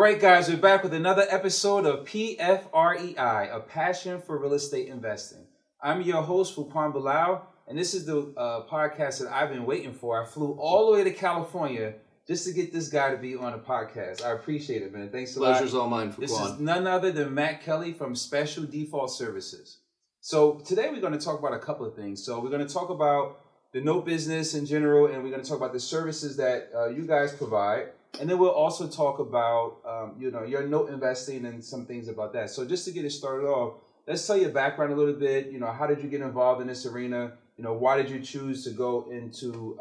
right, guys, we're back with another episode of PFREI, a passion for real estate investing. I'm your host, Fupan Bilal, and this is the podcast that I've been waiting for. I flew all the way to California just to get this guy to be on a podcast. I appreciate it, man. Thanks a lot. Pleasure's all mine, Fupan. This is none other than Matt Kelley from Special Default Services. So today we're going to talk about a couple of things. So we're going to talk about the note business in general, and we're going to talk about the services that you guys provide. And then we'll also talk about, your note investing and some things about that. So just to get it started off, let's tell your background a little bit. How did you get involved in this arena? Why did you choose to go into,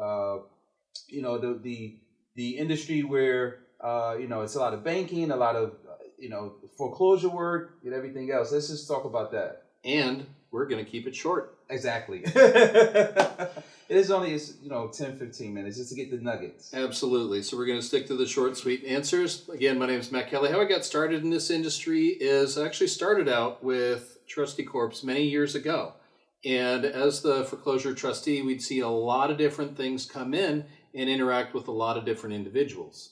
the industry where, it's a lot of banking, a lot of, foreclosure work and everything else. Let's just talk about that. And we're going to keep it short. Exactly. It is only 10, 15 minutes just to get the nuggets. Absolutely. So we're going to stick to the short, sweet answers. Again, my name is Matt Kelley. How I got started in this industry is I actually started out with trustee corps many years ago. And as the foreclosure trustee, we'd see a lot of different things come in and interact with a lot of different individuals.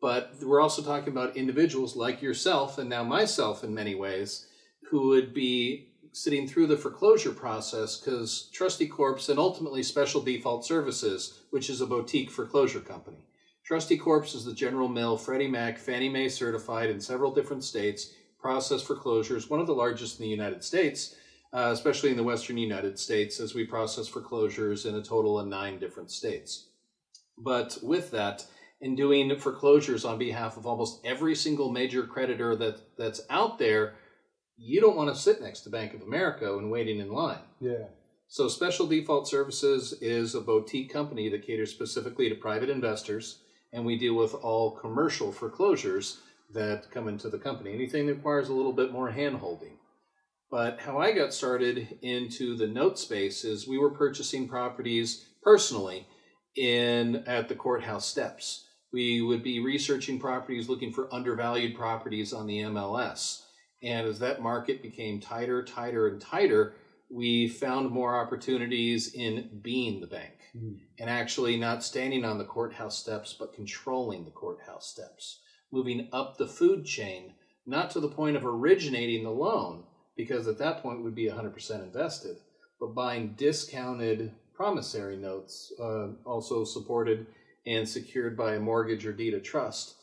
But we're also talking about individuals like yourself and now myself in many ways who would be sitting through the foreclosure process because trustee corps and ultimately Special Default Services, which is a boutique foreclosure company. Trustee corps is the General Mill, Freddie Mac, Fannie Mae certified in several different states, process foreclosures, one of the largest in the United States, especially in the Western United States, as we process foreclosures in a total of 9 different states. But with that, in doing foreclosures on behalf of almost every single major creditor that's out there, you don't want to sit next to Bank of America when waiting in line. Yeah. So Special Default Services is a boutique company that caters specifically to private investors, and we deal with all commercial foreclosures that come into the company. Anything that requires a little bit more hand-holding. But how I got started into the note space is we were purchasing properties personally at the courthouse steps. We would be researching properties, looking for undervalued properties on the MLS. And as that market became tighter, and tighter, we found more opportunities in being the bank and actually not standing on the courthouse steps, but controlling the courthouse steps, moving up the food chain, not to the point of originating the loan, because at that point we'd be 100% invested, but buying discounted promissory notes, also supported and secured by a mortgage or deed of trust,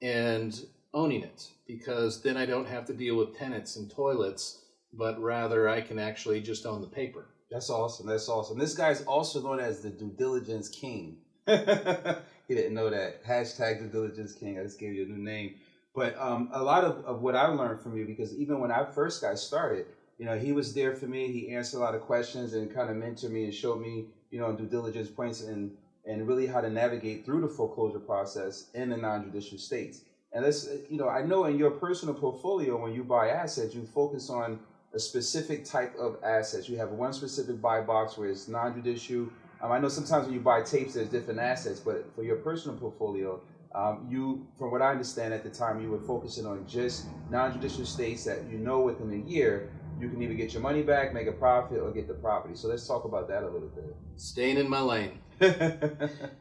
and owning it, because then I don't have to deal with tenants and toilets, but rather I can actually just own the paper. That's awesome. This guy's also known as the due diligence king. He didn't know that. Hashtag due diligence king. I just gave you a new name. But a lot of what I learned from you, because even when I first got started, he was there for me. He answered a lot of questions and kind of mentored me and showed me, due diligence points and really how to navigate through the foreclosure process in the non-judicial states. And this, I know in your personal portfolio, when you buy assets, you focus on a specific type of assets. You have one specific buy box where it's non-judicial. I know sometimes when you buy tapes, there's different assets, but for your personal portfolio, from what I understand at the time, you were focusing on just non-judicial states that within a year, you can either get your money back, make a profit, or get the property. So let's talk about that a little bit. Staying in my lane.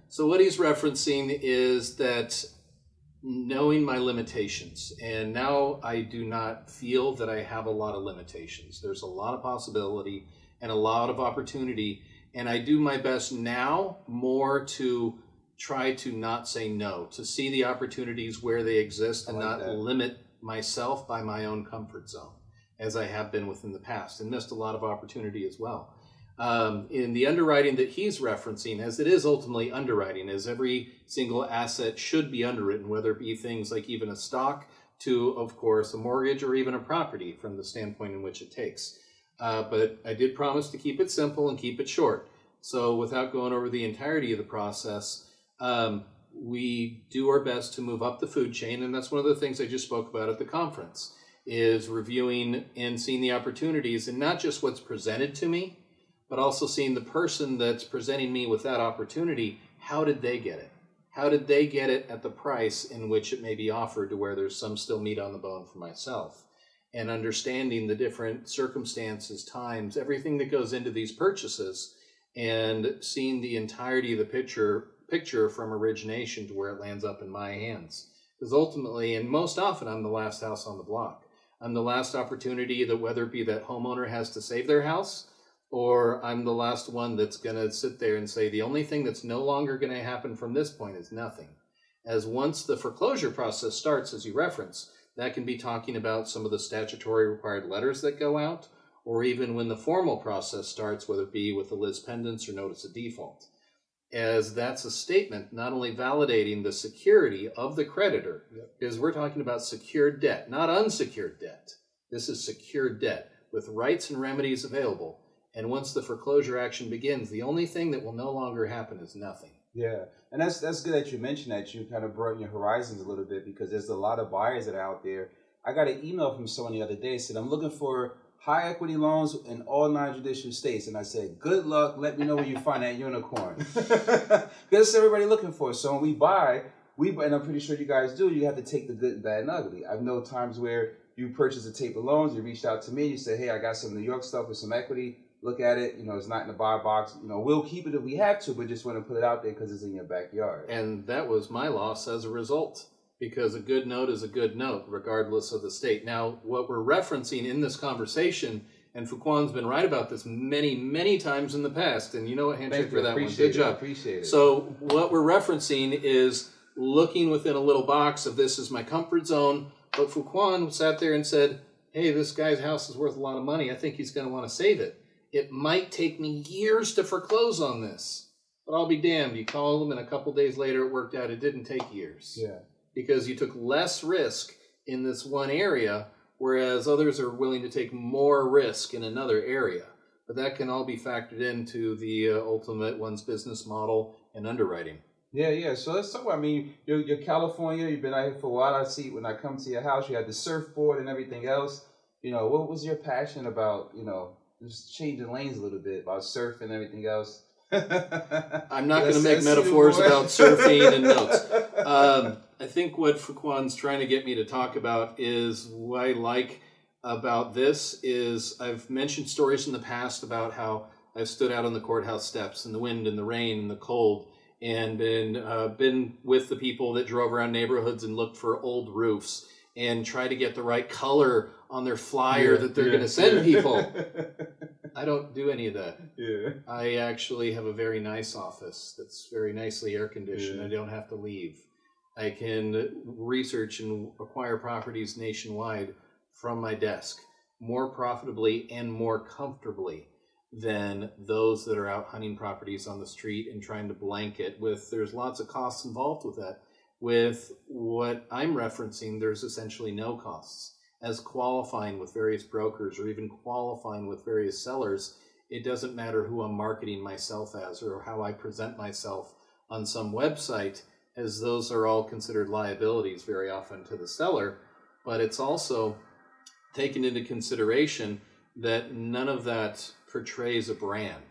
So what he's referencing is that knowing my limitations, and now I do not feel that I have a lot of limitations. There's a lot of possibility and a lot of opportunity, and I do my best now more to try to not say no, to see the opportunities where they exist and not limit myself by my own comfort zone, as I have been within the past, and missed a lot of opportunity as well. In the underwriting that he's referencing, as it is ultimately underwriting, as every single asset should be underwritten, whether it be things like even a stock to, of course, a mortgage or even a property from the standpoint in which it takes. But I did promise to keep it simple and keep it short. So without going over the entirety of the process, we do our best to move up the food chain, and that's one of the things I just spoke about at the conference, is reviewing and seeing the opportunities, and not just what's presented to me, but also seeing the person that's presenting me with that opportunity, how did they get it? How did they get it at the price in which it may be offered to where there's some still meat on the bone for myself? And understanding the different circumstances, times, everything that goes into these purchases, and seeing the entirety of the picture from origination to where it lands up in my hands. Because ultimately, and most often, I'm the last house on the block. I'm the last opportunity that whether it be that homeowner has to save their house, or I'm the last one that's going to sit there and say, the only thing that's no longer going to happen from this point is nothing. As once the foreclosure process starts, as you reference, that can be talking about some of the statutory required letters that go out, or even when the formal process starts, whether it be with the lis pendens or notice of default. As that's a statement not only validating the security of the creditor, because we're talking about secured debt, not unsecured debt. This is secured debt with rights and remedies available. And once the foreclosure action begins, the only thing that will no longer happen is nothing. Yeah, and that's good that you mentioned that. You kind of broaden your horizons a little bit, because there's a lot of buyers that are out there. I got an email from someone the other day, said, I'm looking for high equity loans in all non-judicial states. And I said, good luck. Let me know where you find that unicorn. That's everybody looking for. So when we buy, and I'm pretty sure you guys do, you have to take the good, bad, and ugly. I've known times where you purchase a tape of loans, you reached out to me, you say, hey, I got some New York stuff with some equity. Look at it. It's not in the buy box. We'll keep it if we have to, but just want to put it out there because it's in your backyard. And that was my loss as a result, because a good note is a good note, regardless of the state. Now, what we're referencing in this conversation, and Fuquan's been right about this many, many times in the past, and you know what, handshake for that one. Good job. Appreciate it. So what we're referencing is looking within a little box of this is my comfort zone, but Fuquan sat there and said, hey, this guy's house is worth a lot of money. I think he's going to want to save it. It might take me years to foreclose on this, but I'll be damned. You call them, and a couple days later it worked out. It didn't take years. Yeah. Because you took less risk in this one area, whereas others are willing to take more risk in another area. But that can all be factored into the ultimate one's business model and underwriting. Yeah. So let's talk about, you're California. You've been out here for a while. I see when I come to your house, you had the surfboard and everything else. What was your passion about, just changing lanes a little bit, about surfing and everything else? I'm not going to make metaphors about surfing and notes. I think what Fuquan's trying to get me to talk about is what I like about this is I've mentioned stories in the past about how I've stood out on the courthouse steps in the wind and the rain and the cold, and been with the people that drove around neighborhoods and looked for old roofs and try to get the right color on their flyer that they're going to send people. I don't do any of that. Yeah. I actually have a very nice office that's very nicely air conditioned. I don't have to leave. I can research and acquire properties nationwide from my desk more profitably and more comfortably than those that are out hunting properties on the street and trying to blanket with, there's lots of costs involved with that. With what I'm referencing, there's essentially no costs. As qualifying with various brokers or even qualifying with various sellers, it doesn't matter who I'm marketing myself as or how I present myself on some website, as those are all considered liabilities very often to the seller. But it's also taken into consideration that none of that portrays a brand,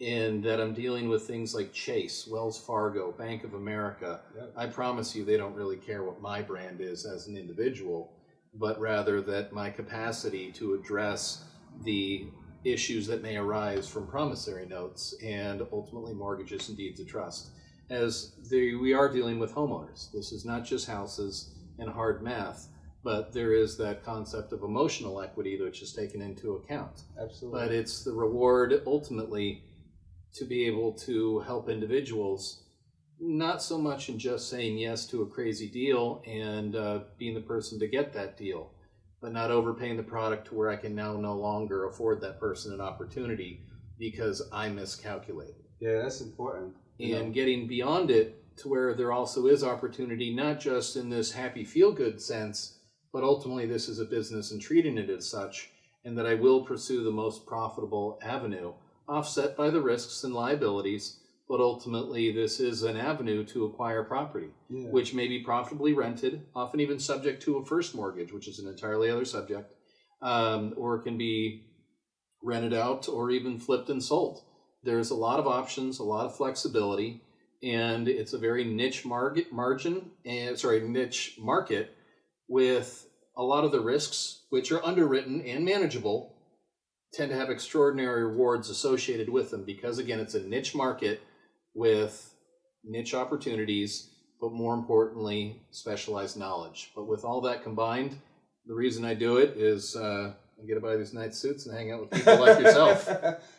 in that I'm dealing with things like Chase, Wells Fargo, Bank of America. Yep. I promise you they don't really care what my brand is as an individual, but rather that my capacity to address the issues that may arise from promissory notes and ultimately mortgages and deeds of trust. We are dealing with homeowners. This is not just houses and hard math, but there is that concept of emotional equity which is taken into account. Absolutely. But it's the reward ultimately to be able to help individuals, not so much in just saying yes to a crazy deal and being the person to get that deal, but not overpaying the product to where I can now no longer afford that person an opportunity because I miscalculated. Yeah, that's important. And getting beyond it to where there also is opportunity, not just in this happy feel-good sense, but ultimately this is a business and treating it as such, and that I will pursue the most profitable avenue, offset by the risks and liabilities, but ultimately this is an avenue to acquire property, which may be profitably rented, often even subject to a first mortgage, which is an entirely other subject, or it can be rented out or even flipped and sold. There's a lot of options, a lot of flexibility, and it's a very niche market with a lot of the risks, which are underwritten and manageable, tend to have extraordinary rewards associated with them because, again, it's a niche market with niche opportunities but more importantly, specialized knowledge. But with all that combined, the reason I do it is I get to buy these nice suits and hang out with people like yourself.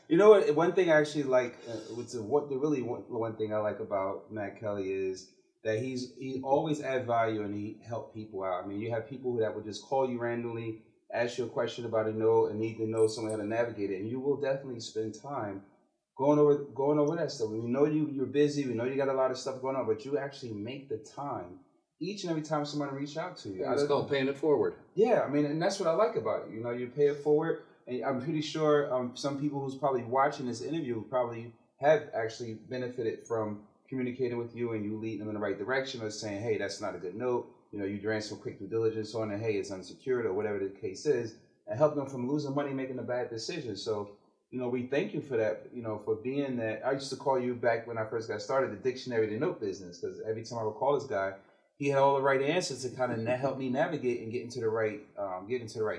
You know what? One thing I actually like, one thing I like about Matt Kelley is that he always add value and he help people out. I mean, you have people that would just call you randomly, ask you a question about a note, and need to know someone how to navigate it, and you will definitely spend time going over that stuff. We know you're busy. We know you got a lot of stuff going on, but you actually make the time each and every time somebody reach out to you. It's called paying it forward. Yeah, I mean, and that's what I like about it. You know, you pay it forward, and I'm pretty sure some people who's probably watching this interview probably have actually benefited from communicating with you and you leading them in the right direction, or saying, hey, that's not a good note. You know, you ran some quick due diligence on it. Hey, it's unsecured, or whatever the case is, and help them from losing money making a bad decision. So, you know, we thank you for that, you know, for being that. I used to call you back when I first got started, the dictionary to note business, because every time I would call this guy, he had all the right answers to kind of help me navigate and get into the right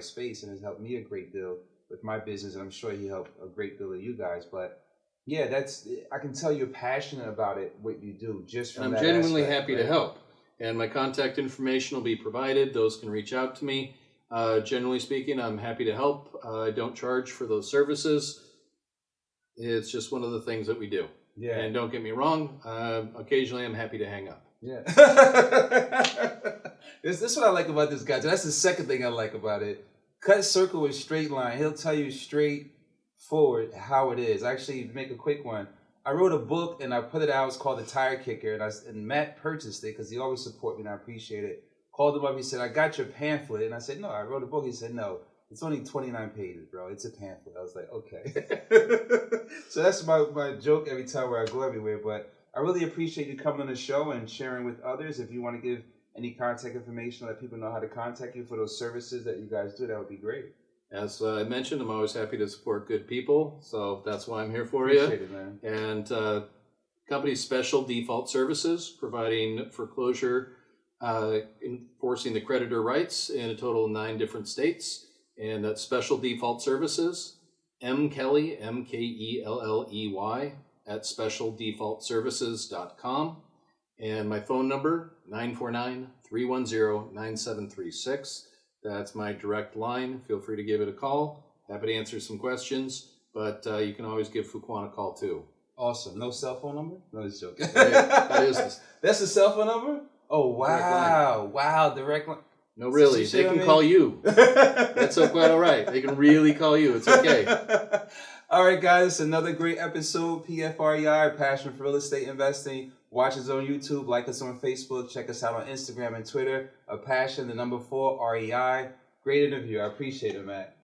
space, and has helped me a great deal with my business, and I'm sure he helped a great deal of you guys. But yeah, I can tell you're passionate about it, what you do, just from that I'm genuinely aspect, happy right? to help, and my contact information will be provided. Those can reach out to me. Generally speaking, I'm happy to help. I don't charge for those services. It's just one of the things that we do. Yeah. And don't get me wrong, occasionally I'm happy to hang up. Yeah. This is what I like about this guy. That's the second thing I like about it. Cut circle with straight line. He'll tell you straight forward how it is. Actually, make a quick one. I wrote a book and I put it out. It's called The Tire Kicker. And Matt purchased it because he always support me and I appreciate it. Called him up. He said, I got your pamphlet. And I said, no, I wrote a book. He said, no, it's only 29 pages, bro. It's a pamphlet. I was like, okay. So that's my joke every time where I go everywhere. But I really appreciate you coming on the show and sharing with others. If you want to give any contact information, let people know how to contact you for those services that you guys do, that would be great. As I mentioned, I'm always happy to support good people, so that's why I'm here for Appreciate you. it, man. And company's Special Default Services, providing foreclosure, enforcing the creditor rights in a total of 9 different states. And that's Special Default Services, M. Kelley, MKELLEY, at specialdefaultservices.com. And my phone number, 949-310-9736. That's my direct line. Feel free to give it a call. Happy to answer some questions, but you can always give Fuquan a call too. Awesome. No cell phone number? No, it's joking. That's the cell phone number? Oh, wow. Wow, direct line. No, really. They can call you. That's so quite all right. They can really call you. It's okay. All right, guys. Another great episode. PFREI, Passion for Real Estate Investing. Watch us on YouTube. Like us on Facebook. Check us out on Instagram and Twitter. A Passion, the number 4, REI. Great interview. I appreciate it, Matt.